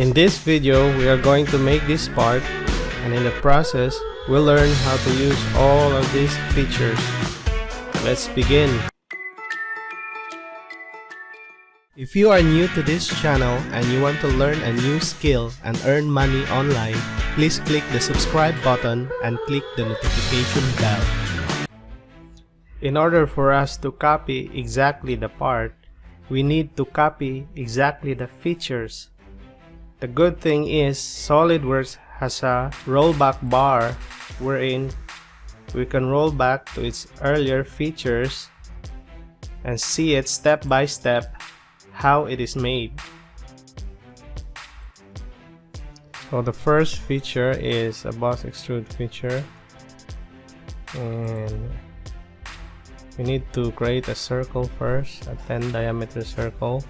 In this video, we are going to make this part, and in the process, we'll learn how to use all of these features. Let's begin. If you are new to this channel and you want to learn a new skill and earn money online, please click the subscribe button and click the notification bell. In order for us to copy exactly the part, we need to copy exactly the features. The good thing is Solidworks has a rollback bar wherein we can roll back to its earlier features and see it step by step how it is made. So the first feature is a boss extrude feature, and we need to create a circle first, a 10 diameter circle.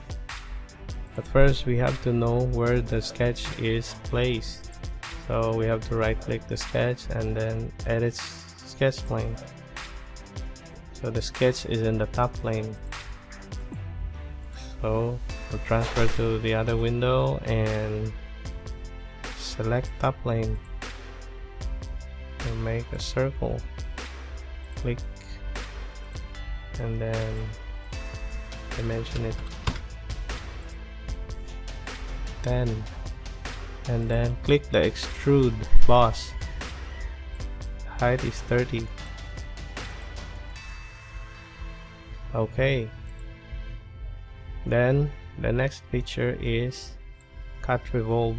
But first we have to know where the sketch is placed. So we have to right click the sketch and then edit sketch plane. So the sketch is in the top plane. So we'll transfer to the other window and select top plane and make a circle. Click and then dimension it 10 and then click the Extruded Boss. The height is 30. Okay. Then the next feature is Cut Revolve.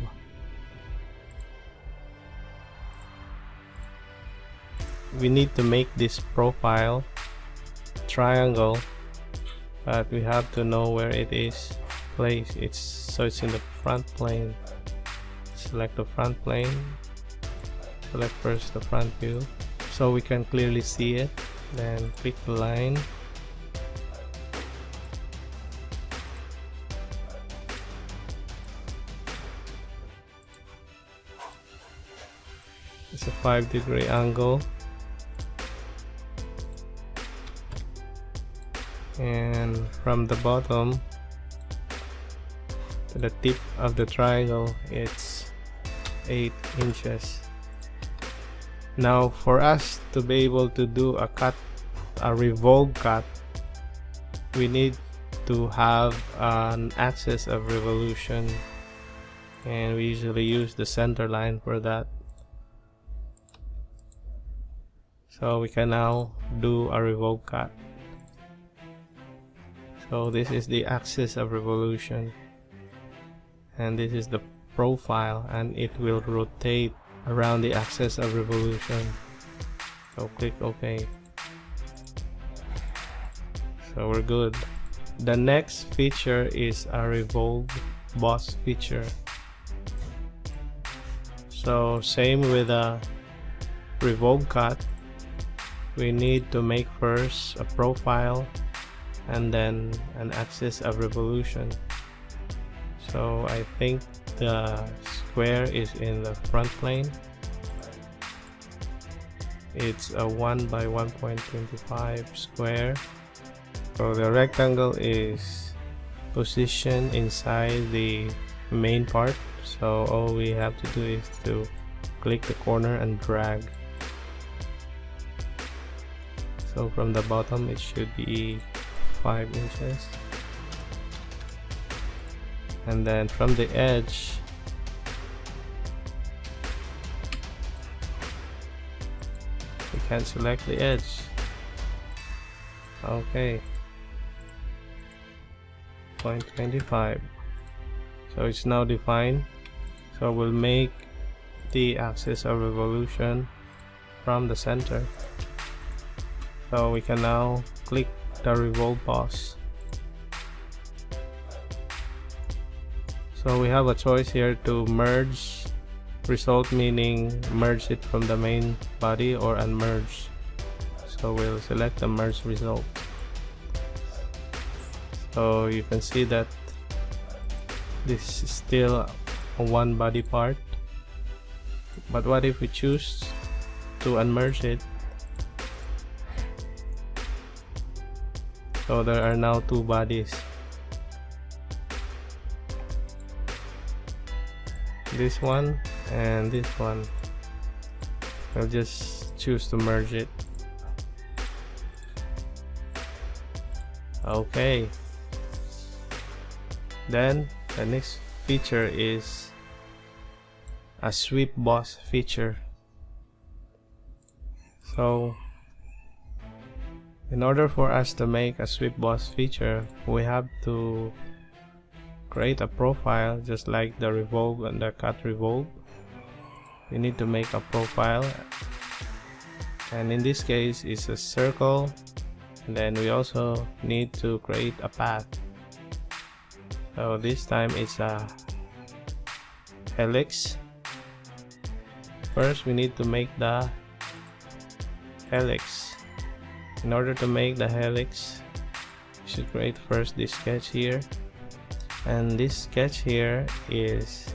We need to make this profile triangle, but we have to know where it is placed. So it's in the front plane. Select the front plane. Select first the front view so we can clearly see it. Then click the line. It's a 5-degree angle. And from the bottom to the tip of the triangle, it's 8 inches. Now for us to be able to do a revolved cut, we need to have an axis of revolution, and we usually use the center line for that. So we can now do a revolved cut. So this is the axis of revolution, and this is the profile, and it will rotate around the axis of revolution. So click OK. So we're good. The next feature is a Revolved Boss feature. So same with a Revolved Cut, we need to make first a profile and then an axis of revolution. So I think the square is in the front plane. It's a 1 by 1.25 square. So the rectangle is positioned inside the main part. So all we have to do is to click the corner and drag. So from the bottom it should be 5 inches, and then from the edge we can select the edge. Okay, 0.25. So it's now defined. So we'll make the axis of revolution from the center. So we can now click the Revolved Boss. So we have a choice here to merge result, meaning merge it from the main body, or unmerge. So we'll select the merge result. So you can see that this is still a one body part, but what if we choose to unmerge it? So there are now two bodies. this one and this one. I'll just choose to merge it. Okay, then the next feature is a sweep boss feature. So in order for us to make a sweep boss feature, we have to create a profile just like the Revolve and the Cut Revolve. We need to make a profile, and in this case it's a circle, and then we also need to create a path. So this time it's a helix. First we need to make the helix. In order to make the helix, we should create first this sketch here, and this sketch here is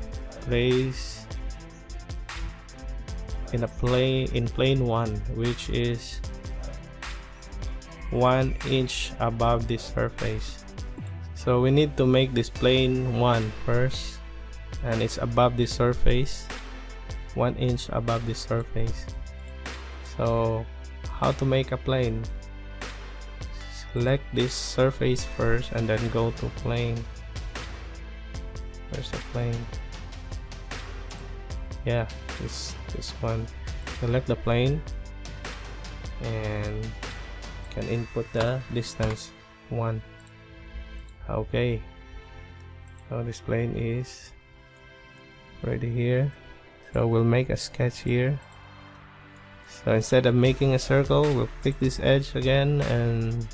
placed in plane 1, which is 1 inch above this surface. So we need to make this plane 1 first, and it's above the surface, 1 inch above the surface. So how to make a plane? Select this surface first and then go to plane. Where's the plane? Yeah, this one. Select the plane and you can input the distance 1. Okay, so this plane is ready here. So we'll make a sketch here. So instead of making a circle, we'll click this edge again and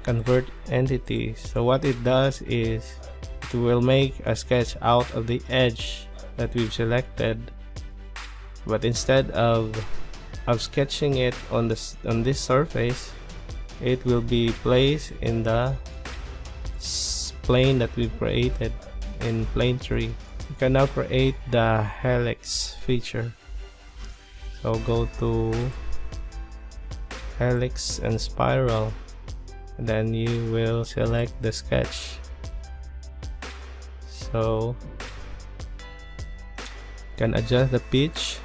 convert entity. So what it does is it will make a sketch out of the edge that we've selected, but instead of sketching it on this surface, it will be placed in the plane that we've created in plane 3. You can now create the helix feature. So go to helix and spiral, and then you will select the sketch. So you can adjust the pitch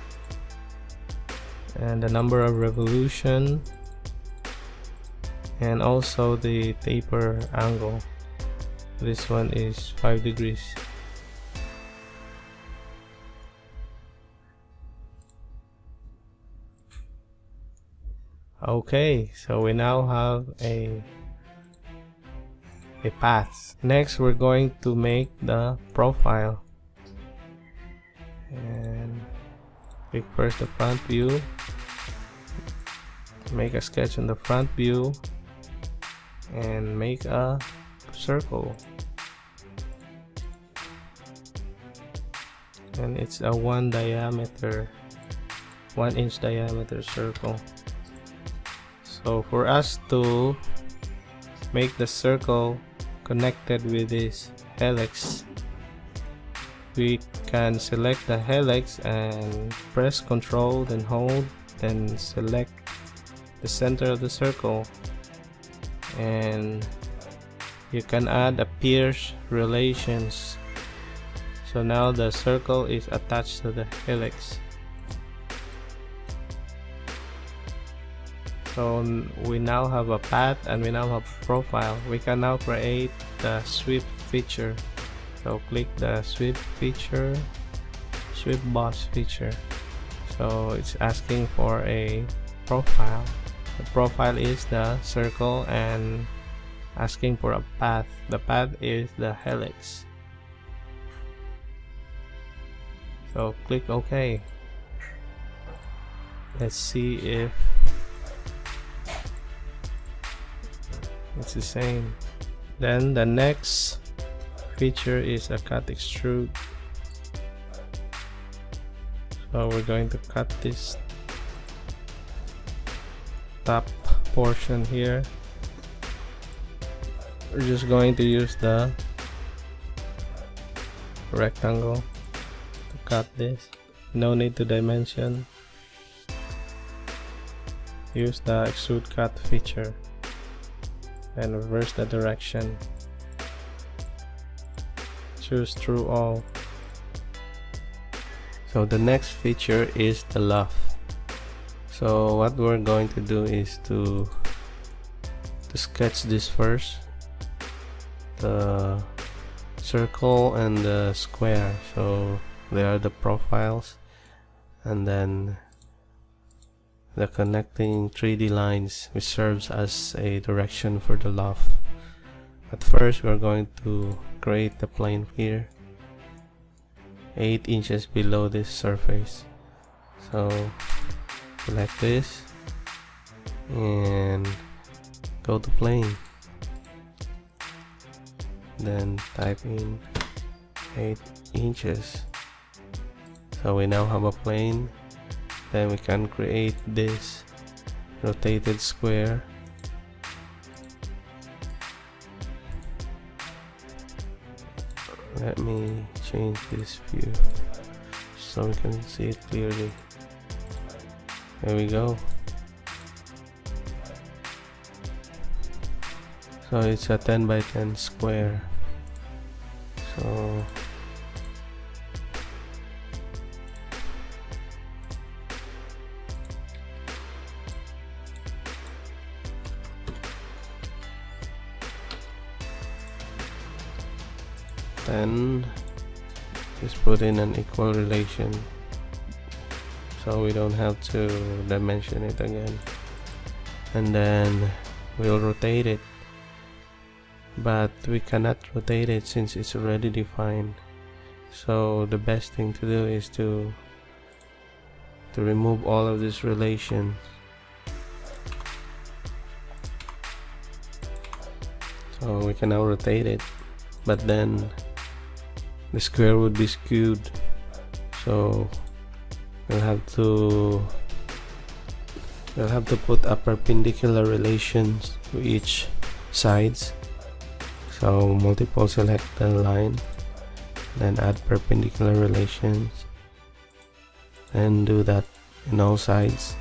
and the number of revolution, and also the taper angle. This one is 5 degrees. Okay, so we now have a path. Next we're going to make the profile, and pick first the front view, make a sketch on the front view and make a circle, and it's a 1 inch diameter circle. So for us to make the circle connected with this helix, we can select the helix and press Ctrl then hold, then select the center of the circle, and you can add a pierce relations. So now the circle is attached to the helix. So we now have a path and we now have a profile. We can now create the sweep feature. So click the sweep feature, sweep boss feature. So it's asking for a profile. The profile is the circle and asking for a path. The path is the helix. So click OK. Let's see if it's the same. Then the next feature is a cut extrude. So we're going to cut this top portion here. We're just going to use the rectangle to cut this. No need to dimension. Use the extrude cut feature and reverse the direction. Choose through all. So the next feature is the loft. So what we're going to do is to sketch this first, the circle and the square. So they are the profiles, and then the connecting 3D lines, which serves as a direction for the loft. But first we're going to create the plane here 8 inches below this surface. So select this and go to plane, then type in 8 inches. So we now have a plane. Then we can create this rotated square. Let me change this view so we can see it clearly. There we go. So it's a 10 by 10 square. So then just put in an equal relation so we don't have to dimension it again, and then we'll rotate it, but we cannot rotate it since it's already defined. So the best thing to do is to remove all of these relations. So we can now rotate it, but then the square would be skewed, so we'll have to put a perpendicular relations to each sides. So multiple select the line, then add perpendicular relations, and do that in all sides.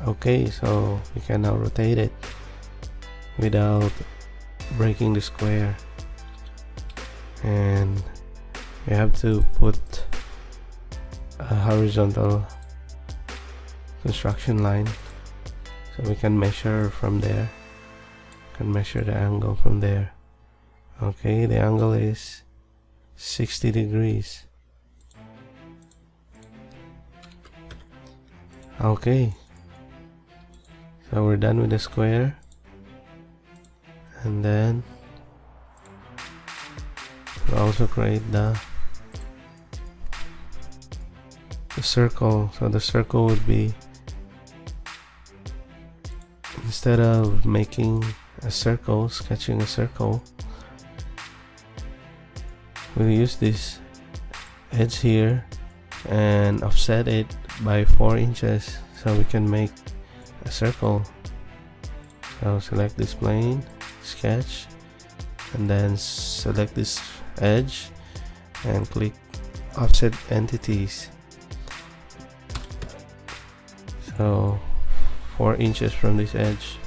Okay, so we can now rotate it without breaking the square, and we have to put a horizontal construction line so we can measure from there. We can measure the angle from there. Okay, the angle is 60 degrees. Okay, so we're done with the square, and then we'll also create the circle. So the circle would be, instead of making a circle, sketching a circle, we'll use this edge here and offset it by 4 inches so we can make a circle. So select this plane, sketch, and then select this edge and click offset entities. So 4 inches from this edge,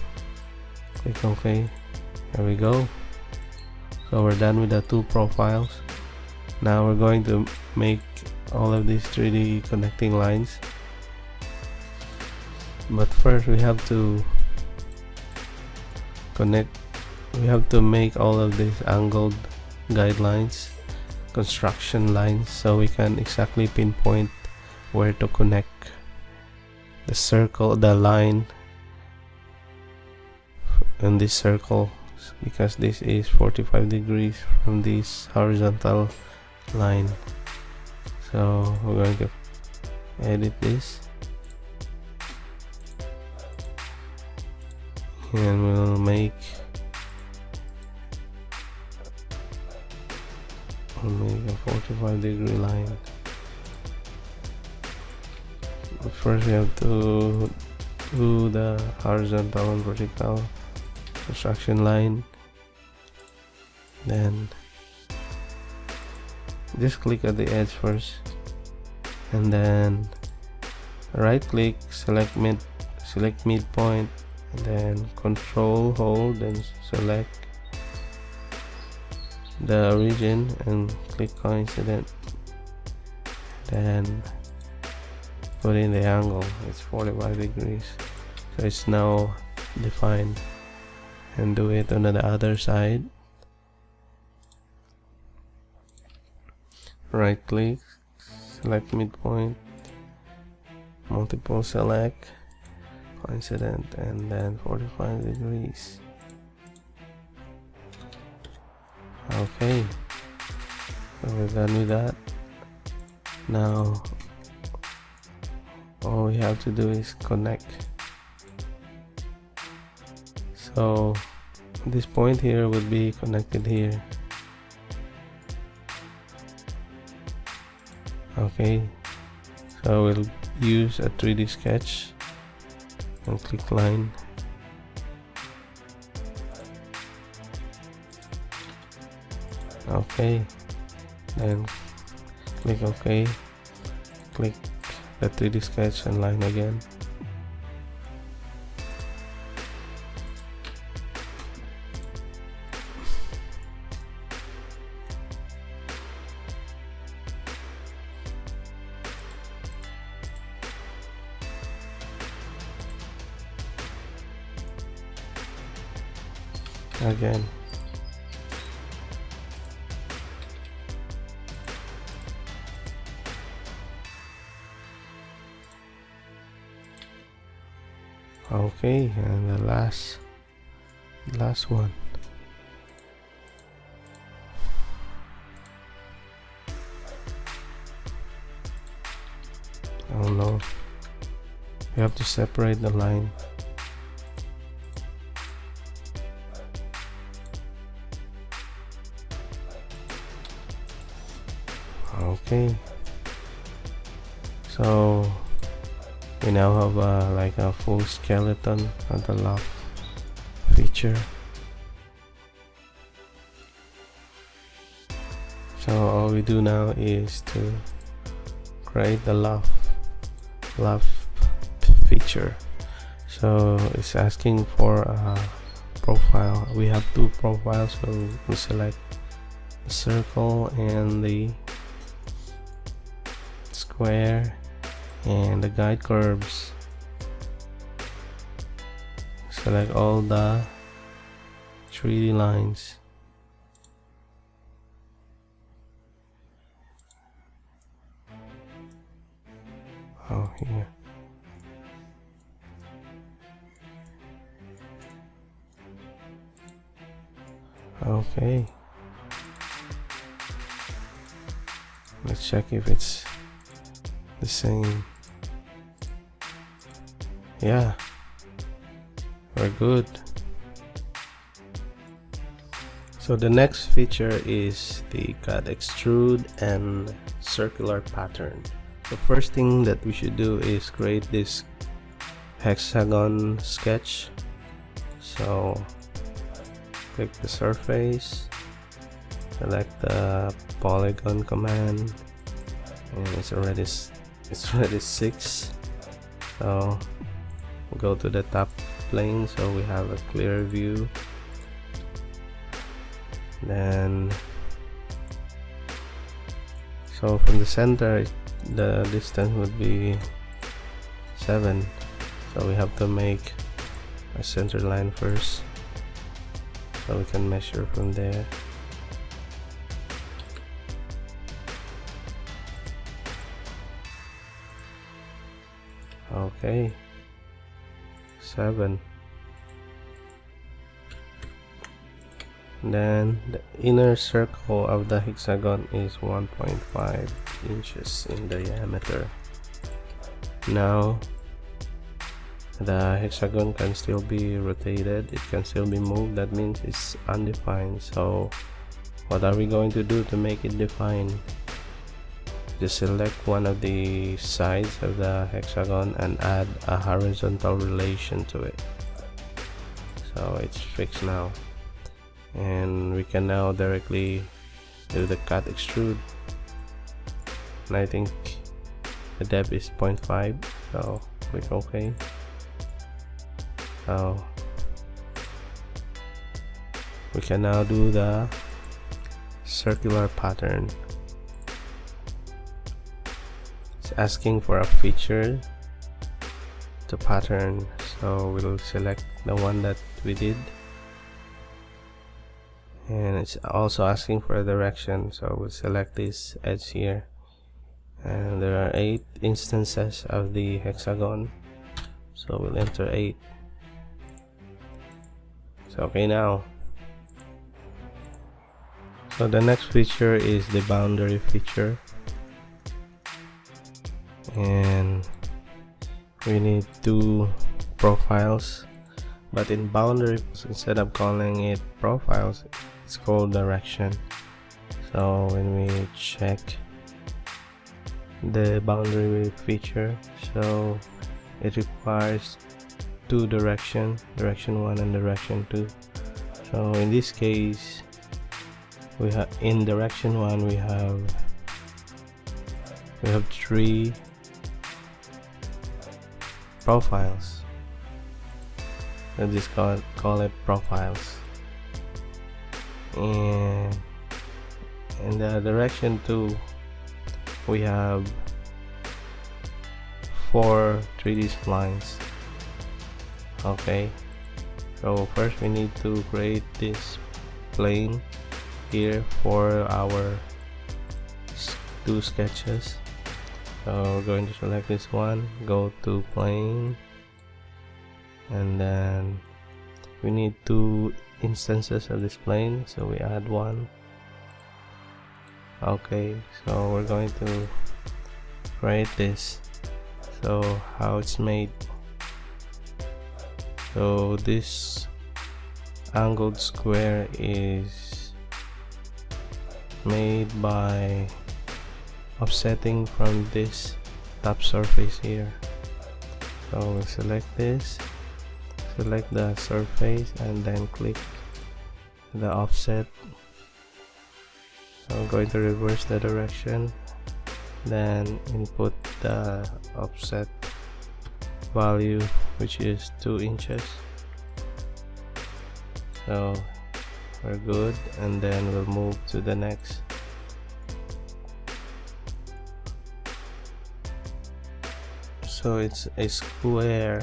click OK. There we go. So we're done with the two profiles. Now we're going to make all of these 3D connecting lines, but first we have to make all of these angled guidelines, construction lines, so we can exactly pinpoint where to connect the circle, the line in this circle, because this is 45 degrees from this horizontal line. So we're going to edit this, and we'll make a 45 degree line. But first we have to do the horizontal and vertical construction line. Then just click at the edge first, and then right click, select midpoint, and then control hold and select the origin and click coincident, then put in the angle. It's 45 degrees, so it's now defined. And do it on the other side. Right click, select midpoint, multiple select, coincident, and then 45 degrees. Okay, so we're done with that. Now all we have to do is connect. So this point here would be connected here. Okay, so we'll use a 3D sketch and click line. Okay, then click OK, click the 3D sketch and line again. Again. Okay, and the last one. Oh no, you have to separate the line. Okay, so we now have like a full skeleton of the loft feature. So all we do now is to create the loft feature. So it's asking for a profile. We have two profiles, so we select the circle and the square and the guide curves. Select all the 3D lines. Oh, here. Okay. Let's check if it's the same. Yeah, we're good. So the next feature is the cut, extrude, and circular pattern. The first thing that we should do is create this hexagon sketch. So click the surface, select the polygon command, and it's already 6. So go to the top plane so we have a clear view. Then so from the center the distance would be 7, so we have to make a center line first so we can measure from there. Okay, 7. Then the inner circle of the hexagon is 1.5 inches in diameter. Now the hexagon can still be rotated, it can still be moved. That means it's undefined. So what are we going to do to make it defined? Just select one of the sides of the hexagon and add a horizontal relation to it. So it's fixed now, and we can now directly do the cut extrude. And I think the depth is 0.5, so click OK. So we can now do the circular pattern. It's asking for a feature to pattern, so we'll select the one that we did, and it's also asking for a direction, so we'll select this edge here. And there are 8 instances of the hexagon, so we'll enter 8. So okay now. So the next feature is the boundary feature, and we need 2 profiles, but in boundary, instead of calling it profiles, it's called direction. So when we check the boundary feature, so it requires 2 direction 1 and direction 2. So in this case, we have in direction 1 we have 3 profiles. Let's just call it profiles. And in the direction 2 we have 4 3D splines. Okay, so first we need to create this plane here for our 2 sketches. So we're going to select this one, go to plane, and then we need 2 instances of this plane, so we add 1. Okay, so we're going to create this. So how it's made, so this angled square is made by offsetting from this top surface here. So we'll select this, select the surface, and then click the offset. So I'm going to reverse the direction, then input the offset value, which is 2 inches. So we're good, and then we'll move to the next. So it's a square,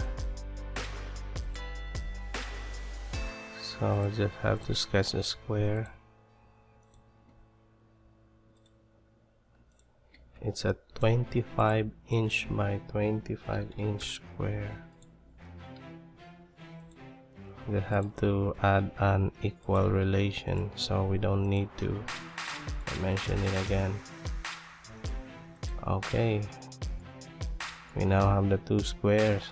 so I just have to sketch a square. It's a 25 inch by 25 inch square. We have to add an equal relation, so we don't need to mention it again. Okay, we now have the 2 squares.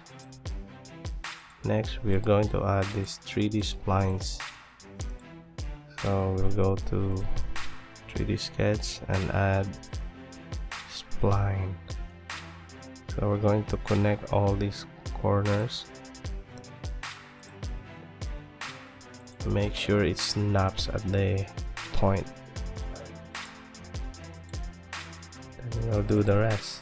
Next, we're going to add these 3D splines. So we'll go to 3D sketch and add spline. So we're going to connect all these corners. Make sure it snaps at the point. Then we'll do the rest.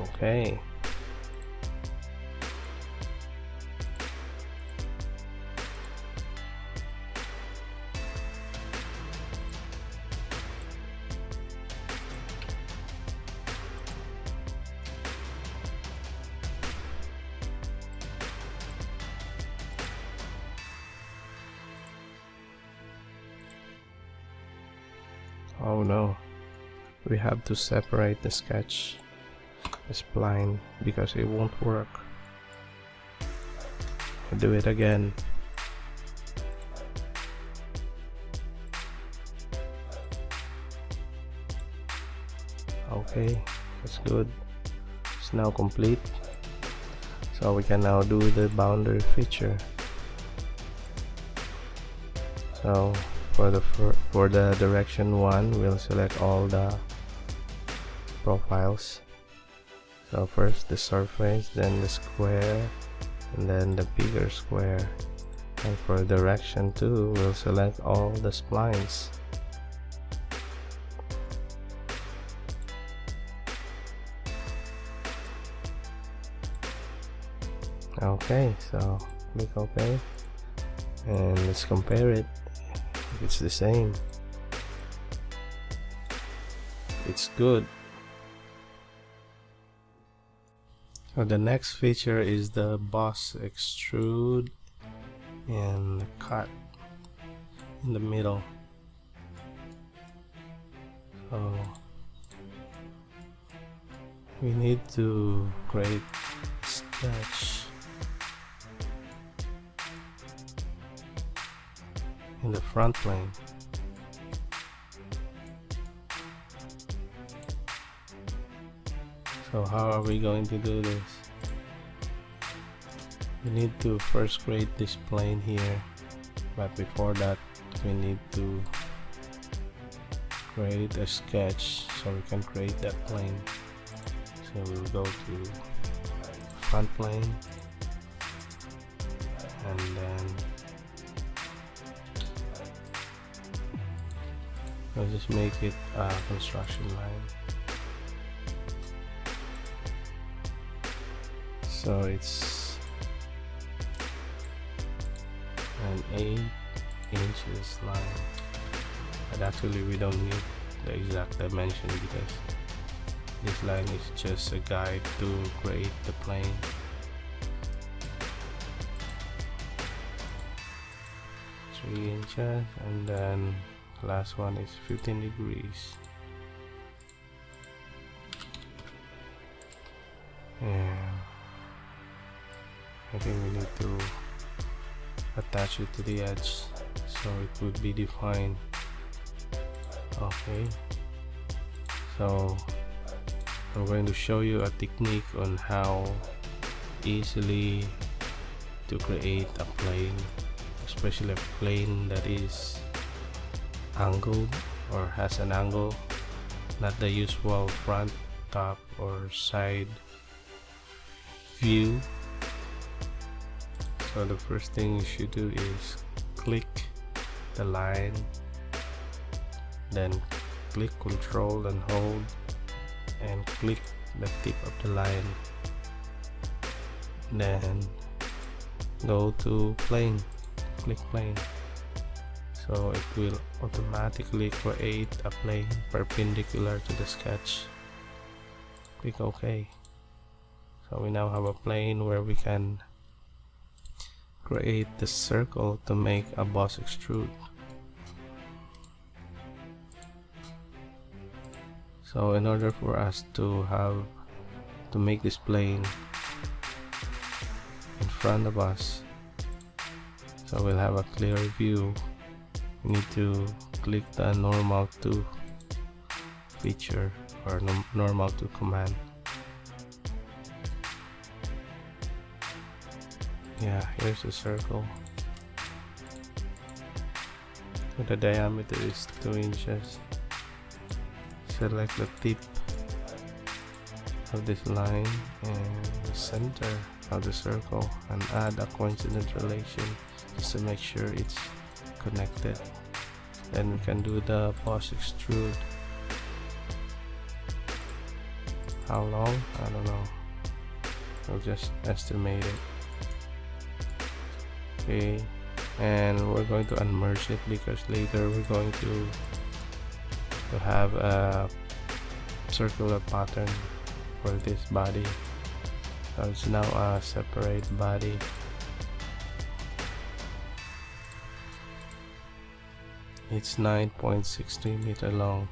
Okay. Oh no, we have to separate the sketch, the spline, because it won't work. I'll do it again. Okay, that's good. It's now complete. So we can now do the boundary feature. So for the direction 1, we'll select all the profiles. So first the surface, then the square, and then the bigger square. And for direction 2, we'll select all the splines. Okay, so click OK, and let's compare it. If it's the same, it's good. So the next feature is the Boss Extrude and Cut in the middle. So we need to create a sketch in the front plane. So how are we going to do this? We need to first create this plane here, but before that we need to create a sketch so we can create that plane. So we'll go to front plane, and then we'll just make it a construction line. So it's an 8 inches line, but actually we don't need the exact dimension because this line is just a guide to create the plane. Three inches, and then last one is 15 degrees. And I think we need to attach it to the edge so it would be defined. Okay, so I'm going to show you a technique on how easily to create a plane, especially a plane that is angled or has an angle, not the usual front, top, or side view. So the first thing you should do is click the line, then click Control and hold, and click the tip of the line, then go to plane, click plane. So it will automatically create a plane perpendicular to the sketch. Click OK. So we now have a plane where we can create the circle to make a boss extrude. So in order for us to make this plane in front of us, so we'll have a clear view, we need to click the normal to feature or normal to command. Yeah, here's the circle. So the diameter is 2 inches. Select the tip of this line and the center of the circle and add a coincident relation just to make sure it's connected. Then we can do the boss extrude. How long? I don't know. I'll just estimate it. Okay, and we're going to unmerge it because later we're going to have a circular pattern for this body. So it's now a separate body. It's 9.63 meter long,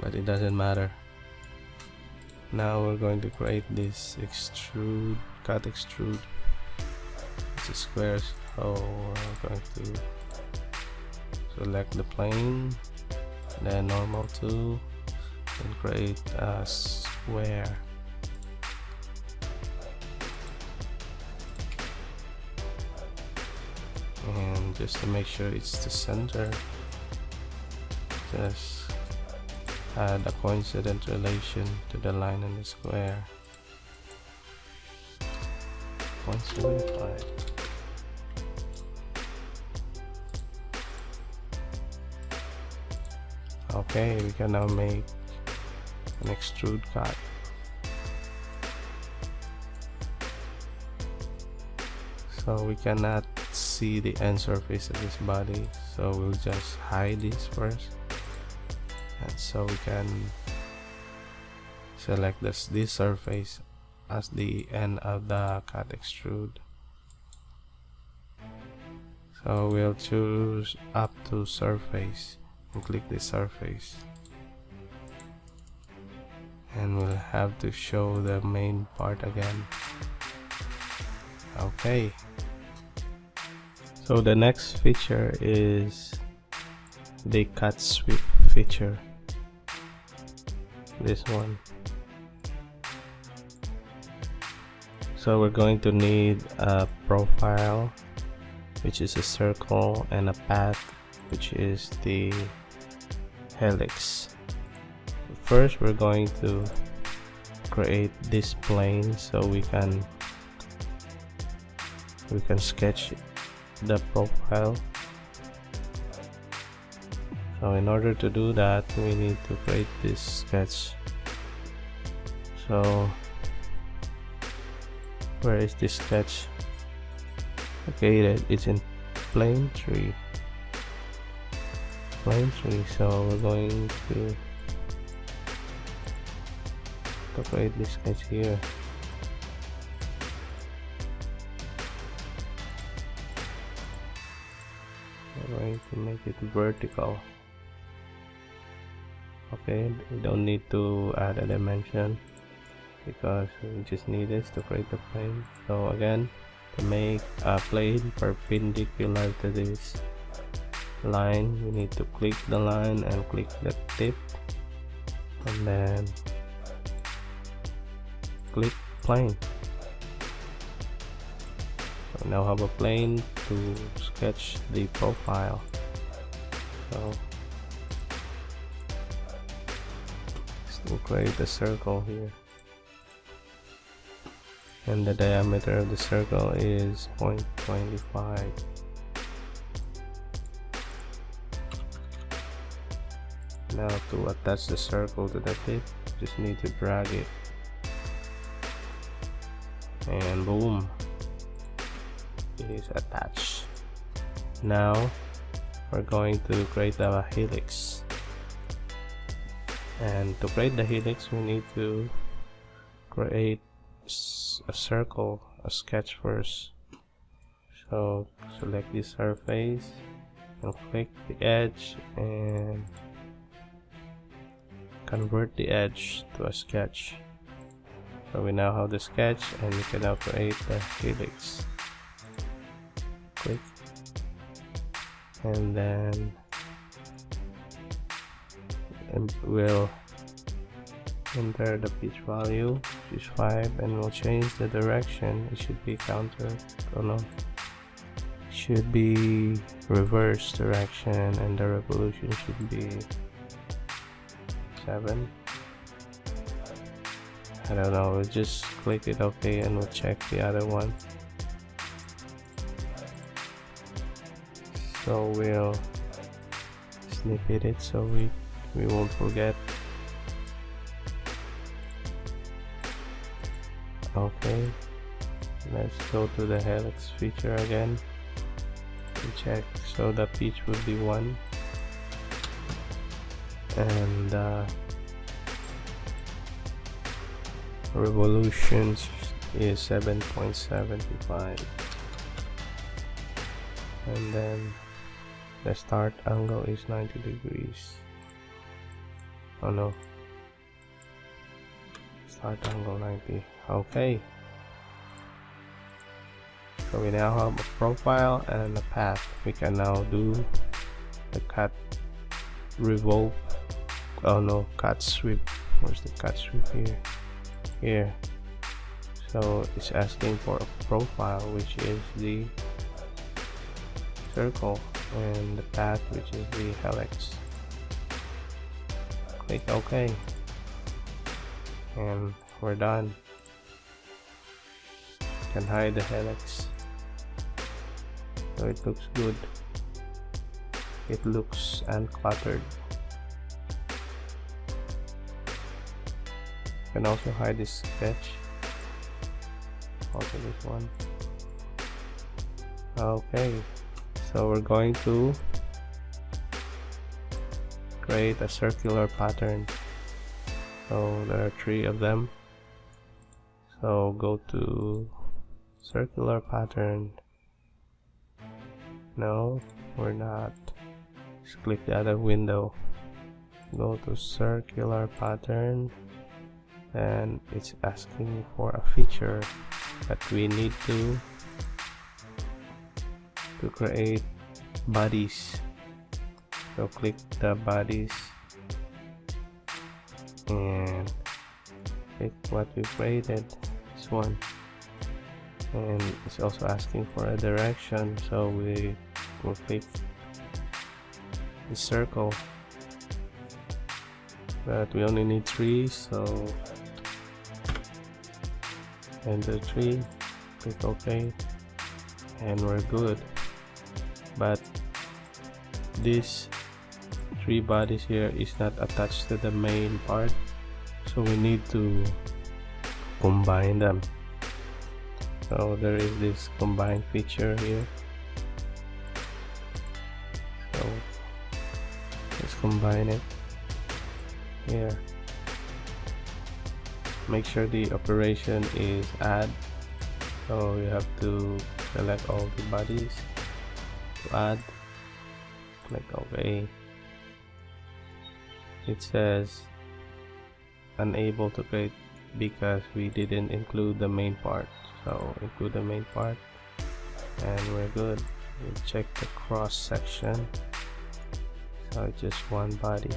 but it doesn't matter. Now we're going to create this extrude cut extrude. It's a square, so we're going to select the plane, then normal to, and create a square. And just to make sure it's the center, just add a coincident relation to the line in the square. 0.75. Okay, we can now make an extrude cut. so we cannot see the end surface of this body, so we'll just hide this first, and so we can select this surface as the end of the cut extrude. So we'll choose up to surface and click the surface, and we'll have to show the main part again. Okay, so the next feature is the cut sweep feature, this one. So we're going to need a profile, which is a circle, and a path, which is the helix. First, we're going to create this plane so we can sketch the profile. So in order to do that, we need to create this sketch. So where is this sketch? Okay, it's in plane 3. So we're going to create this sketch here. We're going to make it vertical. Okay, we don't need to add a dimension because we just need this to create the plane. So again, to make a plane perpendicular to this line, we need to click the line and click the tip, and then click plane. So now have a plane to sketch the profile. So we'll create a circle here, and the diameter of the circle is 0.25. Now to attach the circle to the tip, just need to drag it, and boom, it is attached. Now we're going to create a helix, and to create the helix we need to create a circle, a sketch first. So select this surface and click the edge and convert the edge to a sketch. So we now have the sketch, and you can now create the helix. Click, and then we'll enter the pitch value, which is 5, and we'll change the direction. It should be counter, oh no, it should be reverse direction, and the revolution should be 7. I don't know, we'll just click it OK, and we'll check the other one. So we'll snippet it so we won't forget. Okay, let's go to the helix feature again and check. So the pitch would be 1, and revolutions is 7.75, and then the start angle is 90 degrees. Oh no, start angle 90. Okay, so we now have a profile and a path. We can now do the cut revolve, oh no, cut sweep. Where's the cut sweep? Here. So it's asking for a profile, which is the circle, and the path, which is the helix. Click OK, and we're done. You can hide the helix, so it looks good. It looks uncluttered. You can also hide this sketch, also this one. Okay, so we're going to create a circular pattern. So there are 3 of them. So go to circular pattern. No, we're not. Just click the other window. Go to circular pattern, and it's asking for a feature that we need to create bodies. So click the bodies and click what we created, this one. And it's also asking for a direction, so we will click the circle, but we only need 3, so enter 3, click OK, and we're good. But these 3 bodies here is not attached to the main part, so we need to combine them. So there is this combine feature here. So let's combine it here. Make sure the operation is add, so you have to select all the bodies to add, click OK. It says unable to create because we didn't include the main part, so include the main part and we're good. We'll check the cross section, so it's just one body.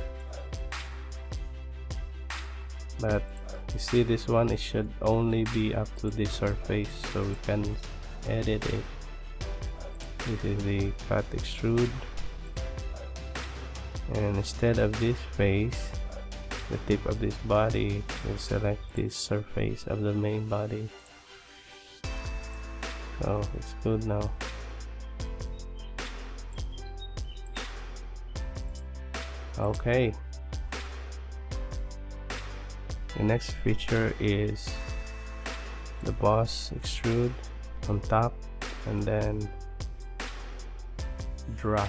But you see this one, it should only be up to the surface, so we can edit it. This is the cut extrude, and instead of this face, the tip of this body, we'll select this surface of the main body. So it's good now. Okay, the next feature is the boss extrude on top and then drop.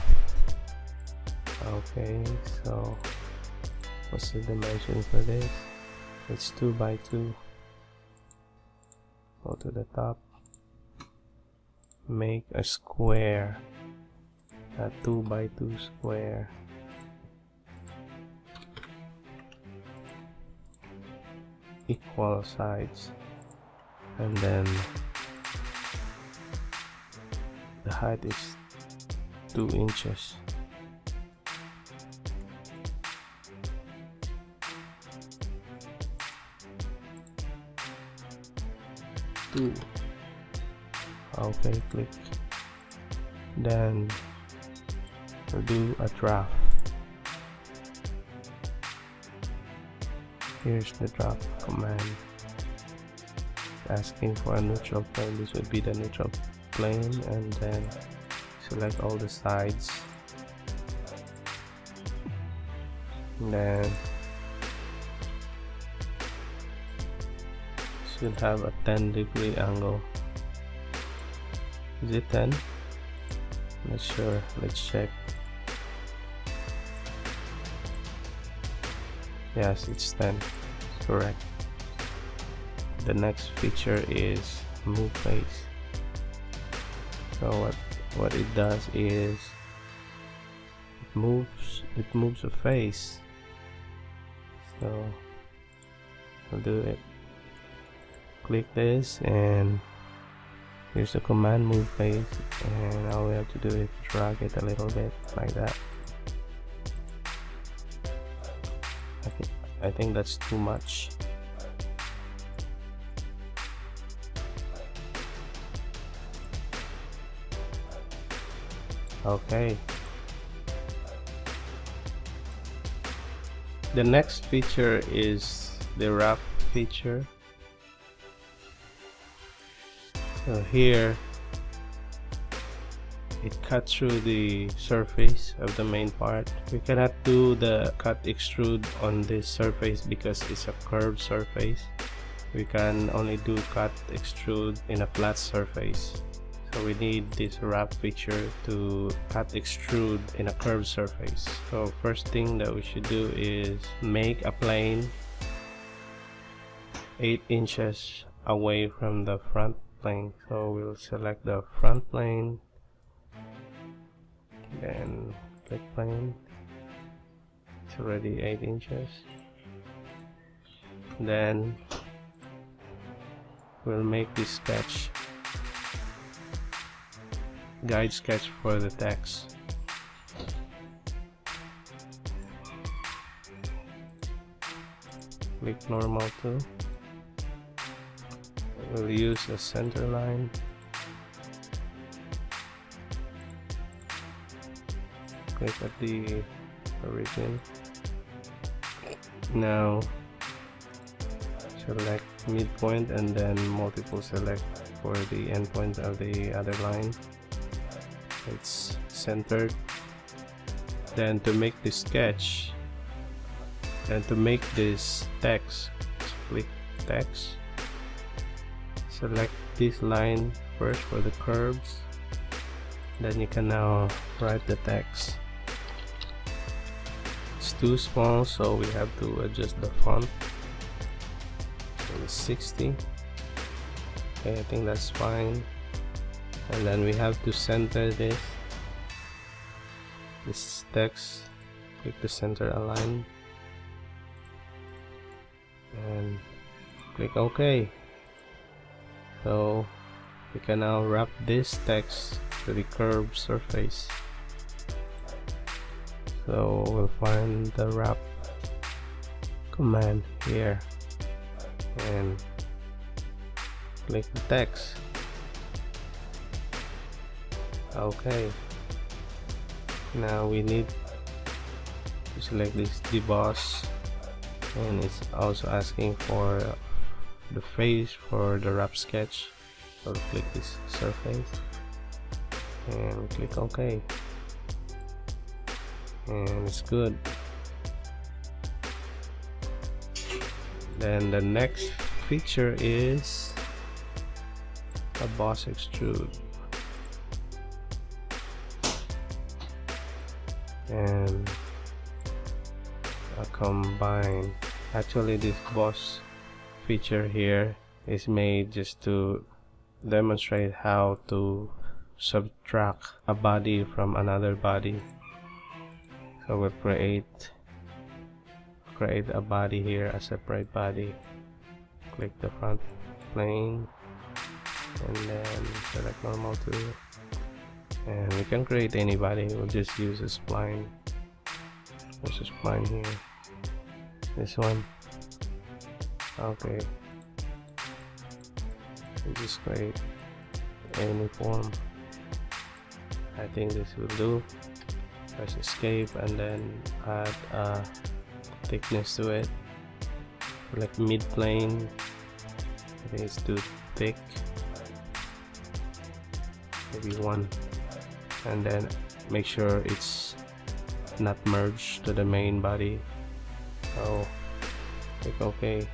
Okay, so what's the dimension for this? It's 2 by 2. Go to the top, make a square, a 2 by 2 square. Equal sides, and then the height is 2 inches. Okay, click. Then we'll do a draft. Here's the drop command, asking for a neutral plane. This would be the neutral plane, and then select all the sides, and then should have a 10-degree angle. Is it 10? Not sure, let's check. Yes, it's 10. It's correct. The next feature is move face. So what it does is it moves a face. So I'll do it. Click this, and here's the command move face, and all we have to do is drag it a little bit like that. I think that's too much. Okay. The next feature is the wrap feature. So here it cuts through the surface of the main part. We cannot do the cut extrude on this surface because it's a curved surface. We can only do cut extrude in a flat surface. So we need this wrap feature to cut extrude in a curved surface. So first thing that we should do is make a plane 8 inches away from the front plane. So we'll select the front plane, then click plane. It's already 8 inches. Then we'll make this sketch, guide sketch for the text. Click normal too. We'll use a center line. Click at the origin. Now select midpoint and then multiple select for the endpoint of the other line. It's centered. Then to make the sketch and to make this text, click text. Select this line first for the curves. Then you can now write the text. It's too small, so we have to adjust the font. So 60. Okay, I think that's fine. And then we have to center this text. Click the center align and click OK. So we can now wrap this text to the curved surface. So we'll find the wrap command here and click the text. Okay, now we need to select this deboss, and it's also asking for the face for the wrap sketch. So click this surface and click OK, and it's good. Then the next feature is a boss extrude, and a combine. Actually, this boss feature here is made just to demonstrate how to subtract a body from another body. So we'll create a body here, a separate body. Click the front plane and then select normal too, and we can create any body. We'll just use a spline. There's a spline here, this one. Okay, we'll just create any form. I think this will do. Press escape and then add a thickness to it, like mid plane. I think it's too thick, maybe 1, and then make sure it's not merged to the main body. So click OK.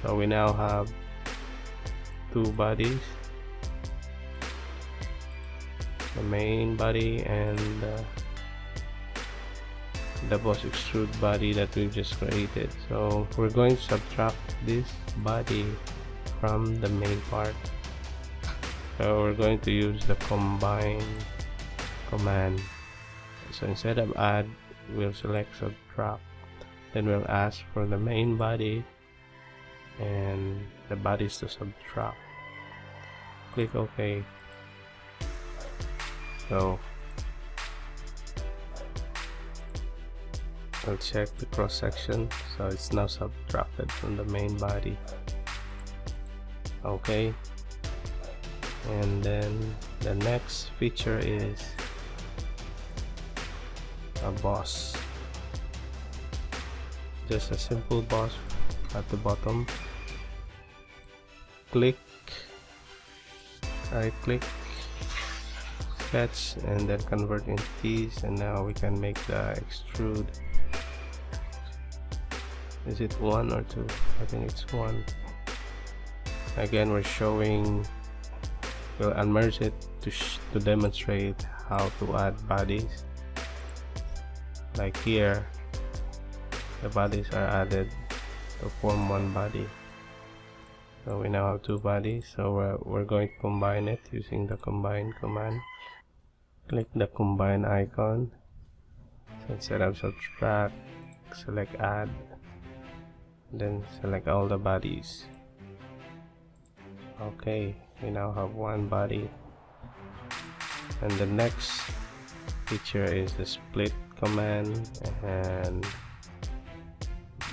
So we now have 2 bodies, the main body and the boss extrude body that we've just created. So we're going to subtract this body from the main part. So we're going to use the combine command. So instead of add, we'll select subtract. Then we'll ask for the main body and the bodies to subtract. Click OK. So I'll check the cross section, so it's now subtracted from the main body. Okay, and then the next feature is a boss. Just a simple boss at the bottom. Click, right click, sketch, and then convert entities, and now we can make the extrude. Is it 1 or 2? I think it's 1. Again, we're showing we'll unmerge it to demonstrate how to add bodies. Like here, the bodies are added to form one body. So we now have two bodies, so we're going to combine it using the combine command. Click the combine icon. So instead of subtract, select add, then select all the bodies. Okay, we now have one body. And the next feature is the split command and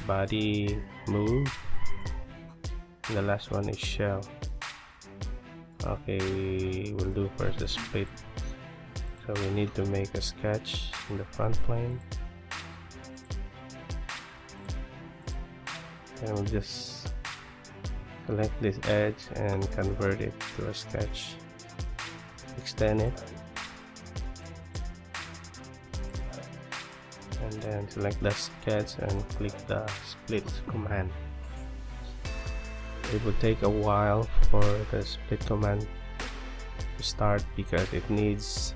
body move. And the last one is shell. Okay, we will do first the split. So we need to make a sketch in the front plane. And we'll just select this edge and convert it to a sketch. Extend it. And then select the sketch and click the split command. It will take a while for the split command to start because it needs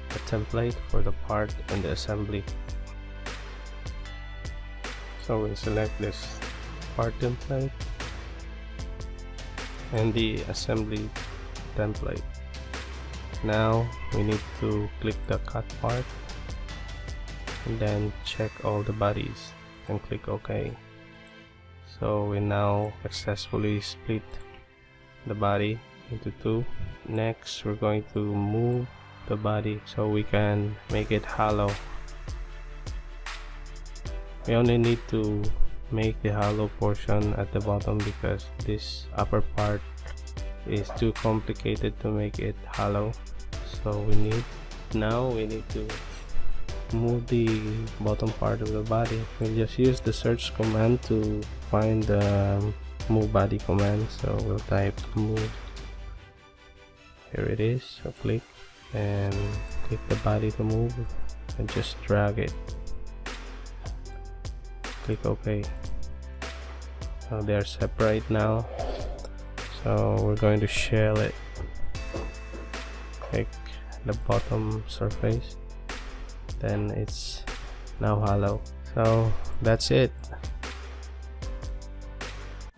a template for the part and the assembly. So we'll select this part template and the assembly template. Now we need to click the cut part and then check all the bodies and click OK. So we now successfully split the body into two. Next, we're going to move the body so we can make it hollow. We only need to make the hollow portion at the bottom because this upper part is too complicated to make it hollow. So we need to move the bottom part of the body. We'll just use the search command to find the move body command. So we'll type move. Here it is. So click and click the body to move and just drag it. Click OK. So they're separate now. So we're going to shell it. Click the bottom surface. Then it's now hollow. So that's it.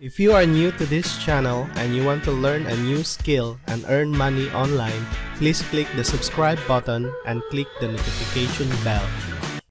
If you are new to this channel and you want to learn a new skill and earn money online, please click the subscribe button and click the notification bell.